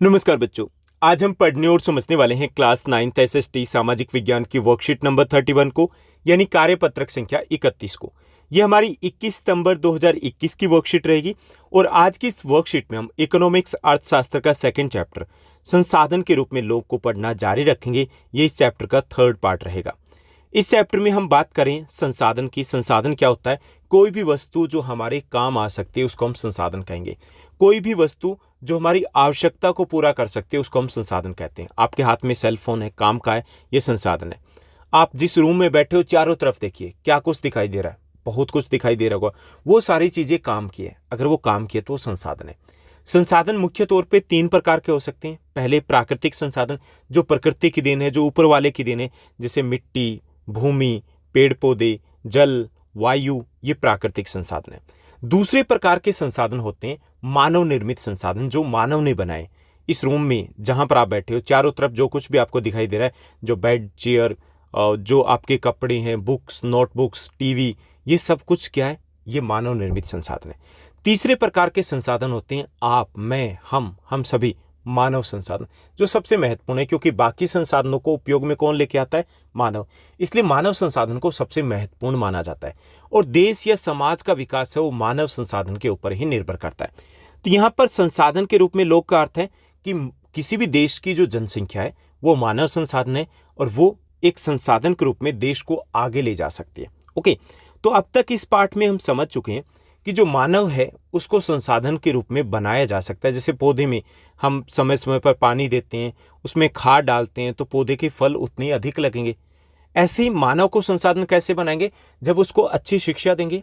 नमस्कार बच्चों। आज हम पढ़ने और समझने वाले हैं क्लास 9th एसएसटी सामाजिक विज्ञान की वर्कशीट नंबर 31 को, यानी कार्यपत्रक संख्या 31 को। ये हमारी 21 सितंबर 2021 की वर्कशीट रहेगी और आज की इस वर्कशीट में हम इकोनॉमिक्स अर्थशास्त्र का सेकंड चैप्टर संसाधन के रूप में लोग को पढ़ना जारी रखेंगे। ये इस चैप्टर का थर्ड पार्ट रहेगा। इस चैप्टर में हम बात करें संसाधन की। संसाधन क्या होता है? कोई भी वस्तु जो हमारे काम आ सकती है उसको हम संसाधन कहेंगे। कोई भी वस्तु जो हमारी आवश्यकता को पूरा कर सकती है उसको हम संसाधन कहते हैं। आपके हाथ में सेल फोन है, काम का है, ये संसाधन है। आप जिस रूम में बैठे हो चारों तरफ देखिए, क्या कुछ दिखाई दे रहा है? बहुत कुछ दिखाई दे रहा होगा। वो सारी चीजें काम की है। अगर वो काम की है तो वो संसाधन है। संसाधन मुख्य तौर पे 3 प्रकार के हो सकते हैं। पहले प्राकृतिक संसाधन, जो प्रकृति की देन है, जो ऊपर वाले की देन है, जैसे मिट्टी, भूमि, पेड़ पौधे, जल, वायु, ये प्राकृतिक संसाधन है। दूसरे प्रकार के संसाधन होते हैं मानव निर्मित संसाधन, जो मानव ने बनाए। इस रूम में जहां पर आप बैठे हो चारों तरफ जो कुछ भी आपको दिखाई दे रहा है, जो बेड, चेयर, जो आपके कपड़े हैं, बुक्स, नोटबुक्स, टीवी, ये सब कुछ क्या है? ये मानव निर्मित संसाधन है। तीसरे प्रकार के संसाधन होते हैं आप, मैं, हम सभी मानव संसाधन, जो सबसे महत्वपूर्ण है, क्योंकि बाकी संसाधनों को उपयोग में कौन लेके आता है? मानव। इसलिए मानव संसाधन को सबसे महत्वपूर्ण माना जाता है और देश या समाज का विकास है वो मानव संसाधन के ऊपर ही निर्भर करता है। तो यहाँ पर संसाधन के रूप में लोग का अर्थ है कि किसी भी देश की जो जनसंख्या है वो मानव संसाधन है और वो एक संसाधन के रूप में देश को आगे ले जा सकती है। ओके, तो अब तक इस पार्ट में हम समझ चुके हैं कि जो मानव है उसको संसाधन के रूप में बनाया जा सकता है। जैसे पौधे में हम समय समय पर पानी देते हैं, उसमें खाद डालते हैं, तो पौधे के फल उतने अधिक लगेंगे। ऐसे ही मानव को संसाधन कैसे बनाएंगे? जब उसको अच्छी शिक्षा देंगे,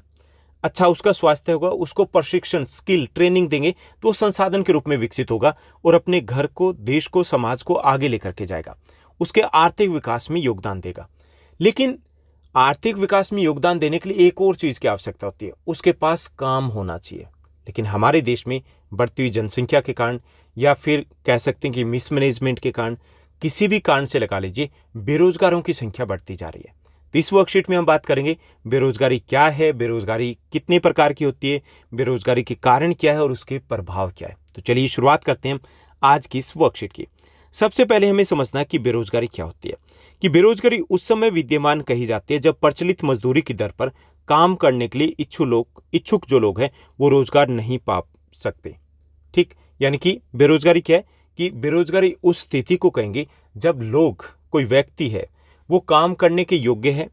अच्छा उसका स्वास्थ्य होगा, उसको प्रशिक्षण, स्किल, ट्रेनिंग देंगे, तो वो संसाधन के रूप में विकसित होगा और अपने घर को, देश को, समाज को आगे लेकर के जाएगा। उसके आर्थिक विकास में योगदान देगा। लेकिन आर्थिक विकास में योगदान देने के लिए एक और चीज की आवश्यकता होती है, उसके पास काम होना चाहिए। लेकिन हमारे देश में बढ़ती हुई जनसंख्या के कारण, या फिर कह सकते हैं कि मिसमैनेजमेंट के कारण, किसी भी कारण से लगा लीजिए, बेरोजगारों की संख्या बढ़ती जा रही है। तो इस वर्कशीट में हम बात करेंगे बेरोजगारी क्या है, बेरोजगारी कितने प्रकार की होती है, बेरोजगारी के कारण क्या है और उसके प्रभाव क्या है। तो चलिए शुरुआत करते हैं हम आज की इस वर्कशीट की। सबसे पहले हमें समझना है कि बेरोजगारी क्या होती है। कि बेरोजगारी उस समय विद्यमान कही जाती है जब प्रचलित मजदूरी की दर पर काम करने के लिए इच्छुक जो लोग हैं वो रोजगार नहीं पा सकते। ठीक, यानी कि बेरोजगारी क्या है? कि बेरोजगारी उस स्थिति को कहेंगे जब लोग, कोई व्यक्ति है, वो काम करने के योग्य है,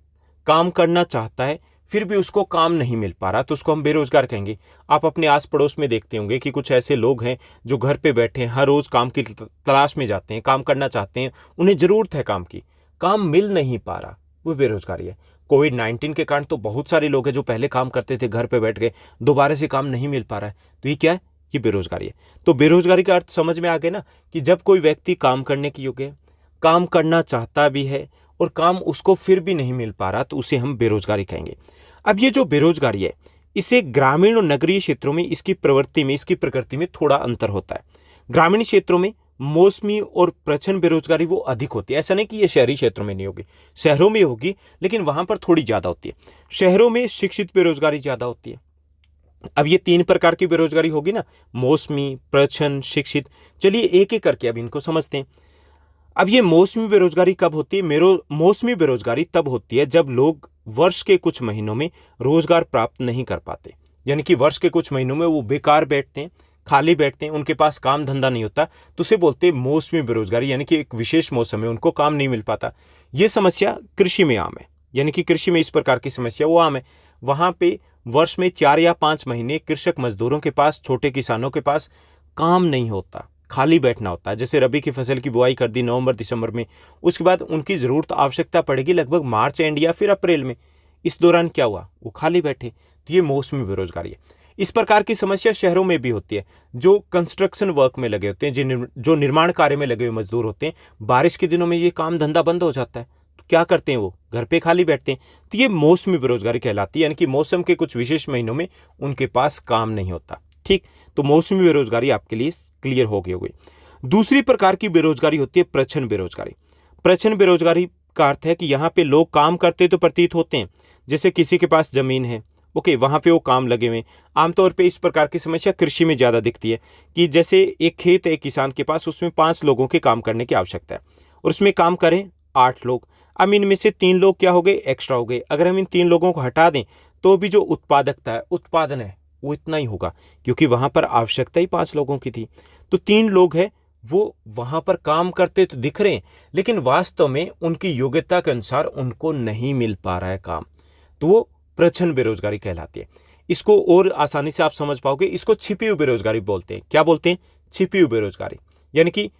काम करना चाहता है, फिर भी उसको काम नहीं मिल पा रहा, तो उसको हम बेरोजगार कहेंगे। आप अपने आस पड़ोस में देखते होंगे कि कुछ ऐसे लोग हैं जो घर पे बैठे हैं, हर रोज काम की तलाश में जाते हैं, काम करना चाहते हैं, उन्हें जरूरत है काम की, काम मिल नहीं पा रहा, वो बेरोजगारी है। कोविड-19 के कारण तो बहुत सारे लोग हैं जो पहले काम करते थे, घर पे बैठ गए, दोबारा से काम नहीं मिल पा रहा है, तो ये क्या है? ये बेरोजगारी है। तो बेरोजगारी का अर्थ समझ में आ गया ना, कि जब कोई व्यक्ति काम करने के योग्य है, काम करना चाहता भी है और काम उसको फिर भी नहीं मिल पा रहा, तो उसे हम बेरोजगारी कहेंगे। अब ये जो बेरोजगारी है, इसे ग्रामीण और नगरीय क्षेत्रों में इसकी प्रवृत्ति में, इसकी प्रकृति में थोड़ा अंतर होता है। ग्रामीण क्षेत्रों में मौसमी और प्रचंड बेरोजगारी वो अधिक होती है। ऐसा नहीं कि ये शहरी क्षेत्रों में नहीं होगी, शहरों में होगी, लेकिन वहां पर थोड़ी ज्यादा होती है। शहरों में शिक्षित बेरोजगारी ज्यादा होती है। अब ये 3 प्रकार की बेरोजगारी होगी ना, मौसमी, प्रचंड, शिक्षित। चलिए एक एक करके अब इनको समझते हैं। अब ये मौसमी बेरोजगारी कब होती है? मौसमी बेरोजगारी तब होती है जब लोग वर्ष के कुछ महीनों में रोजगार प्राप्त नहीं कर पाते। यानी कि वर्ष के कुछ महीनों में वो बेकार बैठते हैं, खाली बैठते हैं, उनके पास काम धंधा नहीं होता, तो उसे बोलते हैं मौसमी बेरोजगारी। यानी कि एक विशेष मौसम में उनको काम नहीं मिल पाता। ये समस्या कृषि में आम है, यानी कि कृषि में इस प्रकार की समस्या वो आम है। वहां पे वर्ष में 4 या 5 महीने कृषक मजदूरों के पास, छोटे किसानों के पास काम नहीं होता, खाली बैठना होता है। जैसे रबी की फसल की बुआई कर दी नवंबर दिसंबर में, उसके बाद उनकी जरूरत, आवश्यकता पड़ेगी लगभग मार्च एंड या फिर अप्रैल में। इस दौरान क्या हुआ? वो खाली बैठे, तो ये मौसमी बेरोजगारी है। इस प्रकार की समस्या शहरों में भी होती है। जो कंस्ट्रक्शन वर्क में लगे होते हैं, जो निर्माण कार्य में लगे हुए मजदूर होते हैं, बारिश के दिनों में ये काम धंधा बंद हो जाता है, तो क्या करते हैं? वो घर पे खाली बैठते हैं। तो ये मौसमी बेरोजगारी कहलाती है, यानी कि मौसम के कुछ विशेष महीनों में उनके पास काम नहीं होता। ठीक, तो मौसमी बेरोजगारी आपके लिए क्लियर हो गई होगी। दूसरी प्रकार की बेरोजगारी होती है प्रच्छन्न बेरोजगारी। प्रच्छन्न बेरोजगारी का अर्थ है कि यहाँ पे लोग काम करते तो प्रतीत होते हैं, जैसे किसी के पास जमीन है, ओके, वहाँ पे वो काम लगे हुए हैं। आमतौर पे इस प्रकार की समस्या कृषि में ज़्यादा दिखती है कि जैसे एक खेत है किसान के पास, उसमें 5 लोगों के काम करने की आवश्यकता है और उसमें काम करें 8 लोग। अब इनमें से 3 लोग क्या हो गए, एक्स्ट्रा हो गए। अगर हम इन 3 लोगों को हटा दें तो भी जो उत्पादकता है, उत्पादन है, वो इतना ही होगा, क्योंकि वहाँ पर आवश्यकता ही 5 लोगों की थी। तो 3 लोग हैं, वो वहाँ पर काम करते तो दिख रहे हैं, लेकिन वास्तव में उनकी योग्यता के अनुसार उनको नहीं मिल पा रहा है काम। तो वो प्रच्छन्न बेरोजगारी कहलाती है। इसको और आसानी से आप समझ पाओगे, इसको छिपी हुई बेरोजगारी बोलते हैं। क्या बोलते हैं? छिपी हुई बेरोजगारी। यानी कि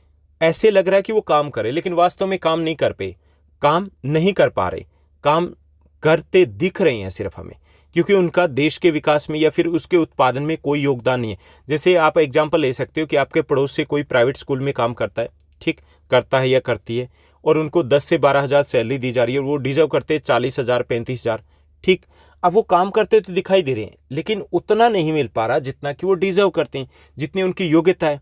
ऐसे लग रहा है कि वो काम करे, लेकिन वास्तव में काम नहीं कर पाए, काम नहीं कर पा रहे, काम करते दिख रहे हैं सिर्फ हमें, क्योंकि उनका देश के विकास में या फिर उसके उत्पादन में कोई योगदान नहीं है। जैसे आप एग्जाम्पल ले सकते हो कि आपके पड़ोस से कोई प्राइवेट स्कूल में काम करता है, ठीक, करता है या करती है, और उनको 10 से 12 हज़ार सैलरी दी जा रही है और वो डिजर्व करते हैं 40 हज़ार 35 हज़ार, ठीक। अब वो काम करते तो दिखाई दे रहे हैं, लेकिन उतना नहीं मिल पा रहा जितना कि वो डिजर्व करते हैं, जितनी उनकी योग्यता है।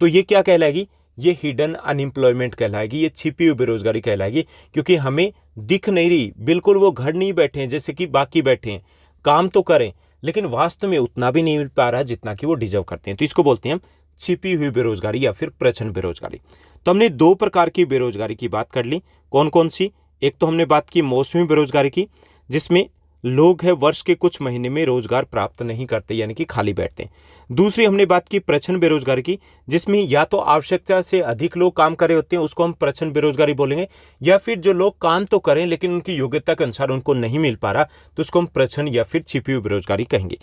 तो ये क्या कहलाएगी? ये हिडन अनएम्प्लॉयमेंट कहलाएगी, ये छिपी हुई बेरोजगारी कहलाएगी, क्योंकि हमें दिख नहीं रही, बिल्कुल वो घर नहीं बैठे हैं जैसे कि बाकी बैठे हैं, काम तो करें लेकिन वास्तव में उतना भी नहीं मिल पा रहा जितना कि वो डिजर्व करते हैं। तो इसको बोलते हैं हम छिपी हुई बेरोजगारी या फिर प्रच्छन्न बेरोजगारी। तो हमने 2 प्रकार की बेरोजगारी की बात कर ली। कौन कौन सी? एक तो हमने बात की मौसमी बेरोजगारी की, जिसमें लोग हैं वर्ष के कुछ महीने में रोजगार प्राप्त नहीं करते, यानी कि खाली बैठते हैं। दूसरी हमने बात की प्रच्छन्न बेरोजगारी की, जिसमें या तो आवश्यकता से अधिक लोग काम कर रहे होते हैं, उसको हम प्रच्छन्न बेरोजगारी बोलेंगे, या फिर जो लोग काम तो करें लेकिन उनकी योग्यता के अनुसार उनको नहीं मिल पा रहा, तो उसको हम प्रच्छन्न या फिर छिपी हुई बेरोजगारी कहेंगे।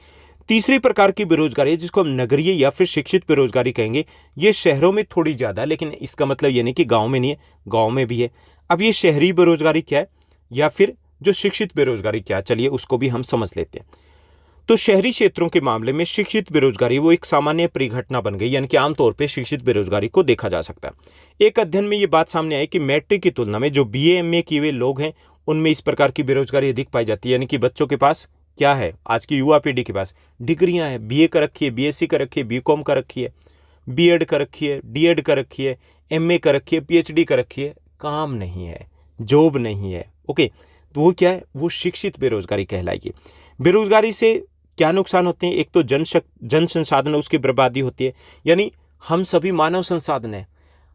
तीसरी प्रकार की बेरोजगारी है जिसको हम नगरीय या फिर शिक्षित बेरोजगारी कहेंगे। ये शहरों में थोड़ी ज़्यादा, लेकिन इसका मतलब ये नहीं कि गाँव में नहीं है, गाँव में भी है। अब ये शहरी बेरोजगारी क्या है या फिर जो शिक्षित बेरोजगारी क्या, चलिए उसको भी हम समझ लेते हैं। तो शहरी क्षेत्रों के मामले में शिक्षित बेरोजगारी वो एक सामान्य परिघटना बन गई, यानी कि आमतौर पे शिक्षित बेरोजगारी को देखा जा सकता है। एक अध्ययन में ये बात सामने आई कि मैट्रिक की तुलना में जो बीए एमए किए हुए लोग हैं उनमें इस प्रकार की बेरोजगारी अधिक पाई जाती है। यानी कि बच्चों के पास क्या है, आज की युवा पीढ़ी के पास डिग्रियां हैं, बीए कर रखी है, बीएससी कर रखी है, बीकॉम कर रखी है, बीएड कर रखी है, डीएड कर रखी है, एमए कर रखी है, पीएचडी कर रखी है, काम नहीं है, जॉब नहीं है। ओके, तो वो क्या है, वो शिक्षित बेरोजगारी कहलाएगी। बेरोजगारी से क्या नुकसान होते हैं? एक तो जन संसाधन उसकी बर्बादी होती है, यानी हम सभी मानव संसाधन है,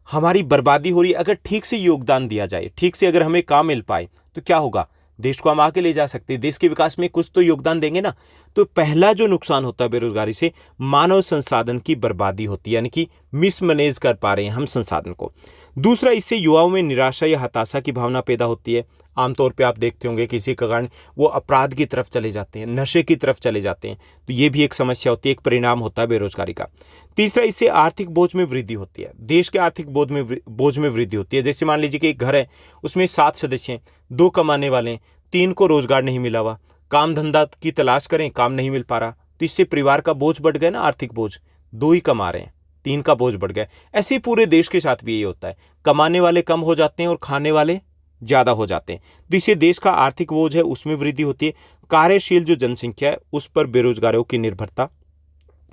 हमारी बर्बादी हो रही है। अगर ठीक से योगदान दिया जाए, ठीक से अगर हमें काम मिल पाए तो क्या होगा, देश को हम आगे ले जा सकते हैं, देश के विकास में कुछ तो योगदान देंगे ना। तो पहला जो नुकसान होता है बेरोजगारी से, मानव संसाधन की बर्बादी होती है, यानी कि मिसमैनेज कर पा रहे हैं हम संसाधन को। दूसरा, इससे युवाओं में निराशा या हताशा की भावना पैदा होती है। आमतौर पे आप देखते होंगे किसी का कारण वो अपराध की तरफ चले जाते हैं, नशे की तरफ चले जाते हैं। तो ये भी एक समस्या होती है, एक परिणाम होता है बेरोजगारी का। तीसरा, इससे आर्थिक बोझ में वृद्धि होती है, देश के आर्थिक बोझ में वृद्धि होती है। जैसे मान लीजिए कि एक घर है, उसमें 7 सदस्य हैं, 2 कमाने वाले हैं, 3 को रोजगार नहीं मिला हुआ, काम धंधा की तलाश करें, काम नहीं मिल पा रहा, तो इससे परिवार का बोझ बढ़ गया ना, आर्थिक बोझ। 2 ही कमा रहे हैं, 3 का बोझ बढ़ गया। ऐसे ही पूरे देश के साथ भी यही होता है, कमाने वाले कम हो जाते हैं और खाने वाले ज़्यादा हो जाते हैं। तो इससे देश का आर्थिक बोझ है उसमें वृद्धि होती है। कार्यशील जो जनसंख्या है उस पर बेरोजगारों की निर्भरता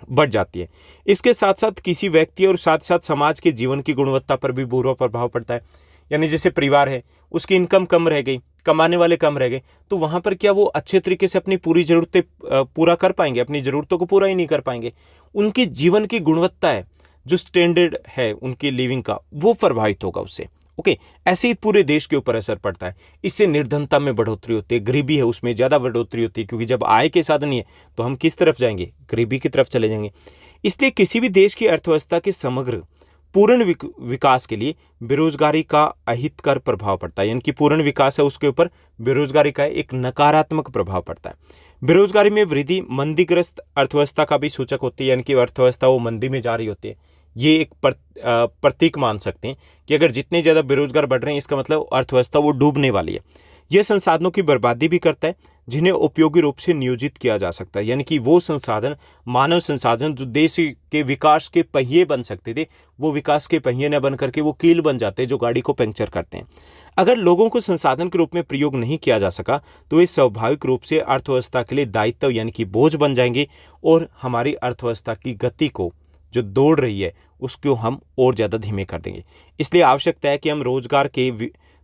बढ़ जाती है। इसके साथ साथ किसी व्यक्ति और साथ साथ समाज के जीवन की गुणवत्ता पर भी बुरा प्रभाव पड़ता है। यानी जैसे परिवार है, उसकी इनकम कम रह गई, कमाने वाले कम रह गए, तो वहाँ पर क्या वो अच्छे तरीके से अपनी पूरी ज़रूरतें पूरा कर पाएंगे? अपनी ज़रूरतों को पूरा ही नहीं कर पाएंगे। उनकी जीवन की गुणवत्ता है, जो स्टैंडर्ड है उनकी लिविंग का, वो प्रभावित होगा उससे। ओके, ऐसे ही पूरे देश के ऊपर असर पड़ता है। इससे निर्धनता में बढ़ोतरी होती है, गरीबी है उसमें ज़्यादा बढ़ोतरी होती है, क्योंकि जब आय के साधन नहीं है तो हम किस तरफ जाएंगे? गरीबी की तरफ चले जाएंगे। इसलिए किसी भी देश की अर्थव्यवस्था के समग्र पूर्ण विकास के लिए बेरोजगारी का अहितकर प्रभाव पड़ता है। यानी कि पूर्ण विकास है उसके ऊपर बेरोजगारी का एक नकारात्मक प्रभाव पड़ता है। बेरोजगारी में वृद्धि मंदीग्रस्त अर्थव्यवस्था का भी सूचक होती है, यानी कि अर्थव्यवस्था वो मंदी में जा रही होती है। ये एक प्रतीक मान सकते हैं कि अगर जितने ज़्यादा बेरोजगार बढ़ रहे हैं इसका मतलब अर्थव्यवस्था वो डूबने वाली है। यह संसाधनों की बर्बादी भी करता है जिन्हें उपयोगी रूप से नियोजित किया जा सकता है। यानी कि वो संसाधन, मानव संसाधन जो देश के विकास के पहिए बन सकते थे, वो विकास के पहिए न बन करके वो कील बन जाते हैं जो गाड़ी को पंक्चर करते हैं। अगर लोगों को संसाधन के रूप में प्रयोग नहीं किया जा सका तो वे स्वाभाविक रूप से अर्थव्यवस्था के लिए दायित्व यानी कि बोझ बन जाएंगे और हमारी अर्थव्यवस्था की गति को, जो दौड़ रही है, उसको हम और ज़्यादा धीमे कर देंगे। इसलिए आवश्यकता है कि हम रोजगार के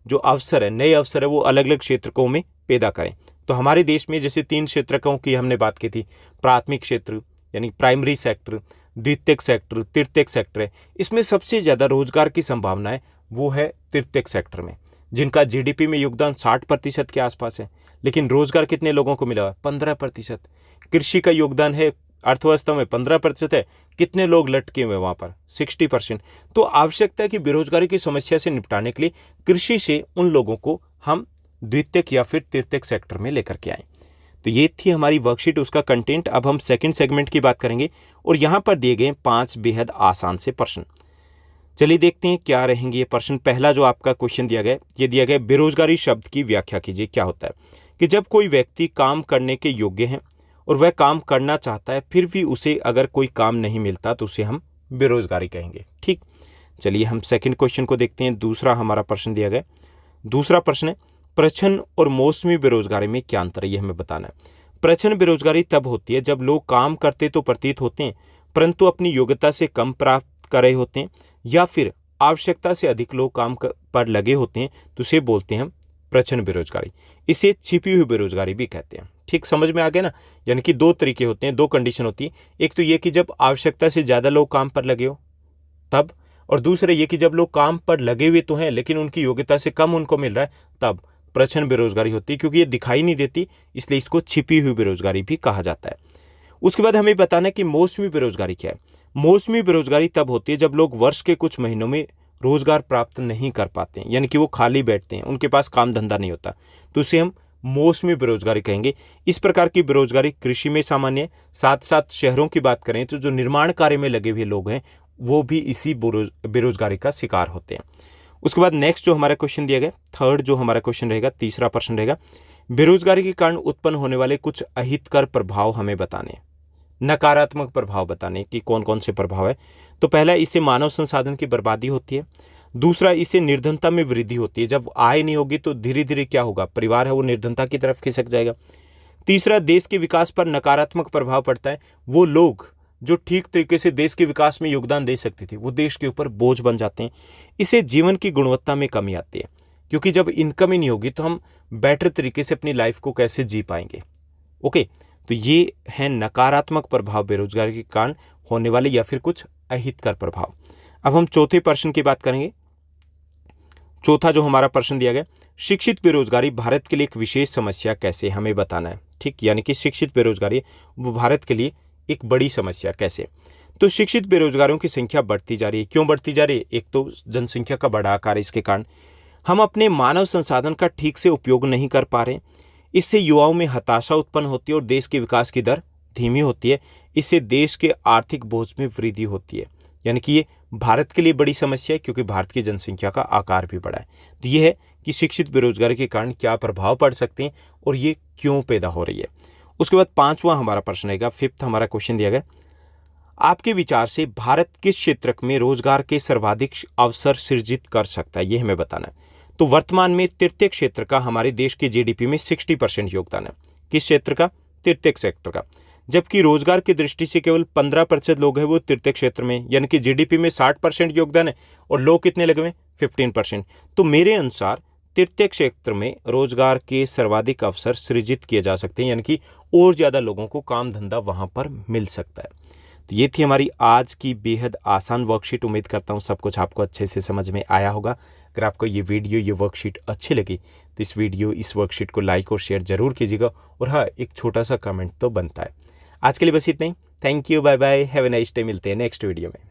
जो अवसर है, नए अवसर है, वो अलग अलग क्षेत्रों में पैदा करें। तो हमारे देश में जैसे 3 क्षेत्रकों की हमने बात की थी, प्राथमिक क्षेत्र यानी प्राइमरी सेक्टर, द्वितीयक सेक्टर, तृतीयक सेक्टर है। इसमें सबसे ज़्यादा रोजगार की संभावना है वो है तृतीयक सेक्टर में, जिनका जीडीपी में योगदान 60% के आसपास है। लेकिन रोजगार कितने लोगों को मिला है? 15%। कृषि का योगदान है अर्थव्यवस्था में 15% है, कितने लोग लटके हुए वहाँ पर? 60%। तो आवश्यकता है कि बेरोजगारी की समस्या से निपटाने के लिए कृषि से उन लोगों को हम द्वितीयक या फिर तृतीयक सेक्टर में लेकर के आए। तो ये थी हमारी वर्कशीट, उसका कंटेंट। अब हम सेकंड सेगमेंट की बात करेंगे और यहाँ पर दिए गए 5 बेहद आसान से प्रश्न। चलिए देखते हैं क्या रहेंगे ये प्रश्न। पहला जो आपका क्वेश्चन दिया गया, ये दिया गया बेरोजगारी शब्द की व्याख्या कीजिए। क्या होता है कि जब कोई व्यक्ति काम करने के योग्य है और वह काम करना चाहता है, फिर भी उसे अगर कोई काम नहीं मिलता तो उसे हम बेरोजगारी कहेंगे। ठीक, चलिए हम सेकंड क्वेश्चन को देखते हैं। दूसरा हमारा प्रश्न दिया गया, दूसरा प्रश्न है प्रच्छन्न और मौसमी बेरोजगारी में क्या अंतर है, ये हमें बताना है। प्रच्छन्न बेरोजगारी तब होती है जब लोग काम करते तो प्रतीत होते हैं परंतु अपनी योग्यता से कम प्राप्त कर रहे होते हैं, या फिर आवश्यकता से अधिक लोग काम पर लगे होते हैं, तो उसे बोलते हैं हम प्रच्छन्न बेरोजगारी। इसे छिपी हुई बेरोजगारी भी कहते हैं। ठीक, समझ में आ गया ना? यानी कि 2 तरीके होते हैं, 2 कंडीशन होती है। एक तो ये कि जब आवश्यकता से ज़्यादा लोग काम पर लगे हो तब, और दूसरा ये कि जब लोग काम पर लगे हुए तो हैं लेकिन उनकी योग्यता से कम उनको मिल रहा है, तब प्रच्छन्न बेरोजगारी होती है। क्योंकि ये दिखाई नहीं देती, इसलिए इसको छिपी हुई बेरोजगारी भी कहा जाता है। उसके बाद हमें बताना है कि मौसमी बेरोजगारी क्या है। मौसमी बेरोजगारी तब होती है जब लोग वर्ष के कुछ महीनों में रोजगार प्राप्त नहीं कर पाते हैं, यानी कि वो खाली बैठते हैं, उनके पास काम धंधा नहीं होता, तो उसे हम मौसमी बेरोजगारी कहेंगे। इस प्रकार की बेरोजगारी कृषि में सामान्य है। साथ साथ शहरों की बात करें तो जो निर्माण कार्य में लगे हुए लोग हैं वो भी इसी बेरोजगारी का शिकार होते हैं। उसके बाद नेक्स्ट जो हमारा क्वेश्चन दिया गया, थर्ड जो हमारा क्वेश्चन रहेगा, तीसरा प्रश्न रहेगा, बेरोजगारी के कारण उत्पन्न होने वाले कुछ अहितकर प्रभाव हमें बताने, नकारात्मक प्रभाव बताने कि कौन कौन से प्रभाव है। तो पहला, इससे मानव संसाधन की बर्बादी होती है। दूसरा, इससे निर्धनता में वृद्धि होती है। जब आय नहीं होगी तो धीरे धीरे क्या होगा, परिवार है वो निर्धनता की तरफ खिसक जाएगा। तीसरा, देश के विकास पर नकारात्मक प्रभाव पड़ता है। वो लोग जो ठीक तरीके से देश के विकास में योगदान दे सकते थे वो देश के ऊपर बोझ बन जाते हैं। इससे जीवन की गुणवत्ता में कमी आती है, क्योंकि जब इनकम ही नहीं होगी तो हम बेटर तरीके से अपनी लाइफ को कैसे जी पाएंगे। ओके, तो ये है नकारात्मक प्रभाव बेरोजगारी के कारण होने वाले या फिर कुछ अहितकर प्रभाव। अब हम चौथे प्रश्न की बात करेंगे। चौथा जो हमारा प्रश्न दिया गया, शिक्षित बेरोजगारी भारत के लिए एक विशेष समस्या कैसे, हमें बताना है। ठीक, यानी कि शिक्षित बेरोजगारी वो भारत के लिए एक बड़ी समस्या कैसे। तो शिक्षित बेरोजगारों की संख्या बढ़ती जा रही है। क्यों बढ़ती जा रही है? एक तो जनसंख्या का बड़ा आकार, इसके कारण हम अपने मानव संसाधन का ठीक से उपयोग नहीं कर पा रहे। इससे युवाओं में हताशा उत्पन्न होती है और देश के विकास की दर धीमी होती है। इससे देश के आर्थिक बोझ में वृद्धि होती है। यानी कि ये भारत के लिए बड़ी समस्या है, क्योंकि भारत की जनसंख्या का आकार भी बड़ा है। तो ये है कि शिक्षित बेरोजगारी के कारण क्या प्रभाव पड़ सकते हैं और ये क्यों पैदा हो रही है। उसके बाद पांचवा हमारा प्रश्न रहेगा, फिफ्थ हमारा क्वेश्चन दिया गया, आपके विचार से भारत किस क्षेत्र में रोजगार के सर्वाधिक अवसर सृजित कर सकता है, ये हमें बताना है। तो वर्तमान में तृतीयक क्षेत्र का हमारे देश के जीडीपी में 60% योगदान है। किस क्षेत्र का? तृतीयक सेक्टर का। जबकि रोजगार की दृष्टि से केवल 15% लोग हैं वो तृतीयक क्षेत्र में, यानी कि जीडीपी में 60% योगदान है और लोग कितने लगे हुए? 15%। तो मेरे अनुसार तृतीयक क्षेत्र में रोजगार के सर्वाधिक अवसर सृजित किए जा सकते हैं, यानी कि और ज़्यादा लोगों को काम धंधा वहाँ पर मिल सकता है। तो ये थी हमारी आज की बेहद आसान वर्कशीट। उम्मीद करता हूँ सब कुछ आपको अच्छे से समझ में आया होगा। अगर आपको ये वीडियो, ये वर्कशीट अच्छी लगी तो इस वर्कशीट को लाइक और शेयर जरूर कीजिएगा। और हाँ, एक छोटा सा कमेंट तो बनता है। आज के लिए बस इतना ही। Thank you, bye bye, have a nice day. मिलते हैं नेक्स्ट वीडियो में।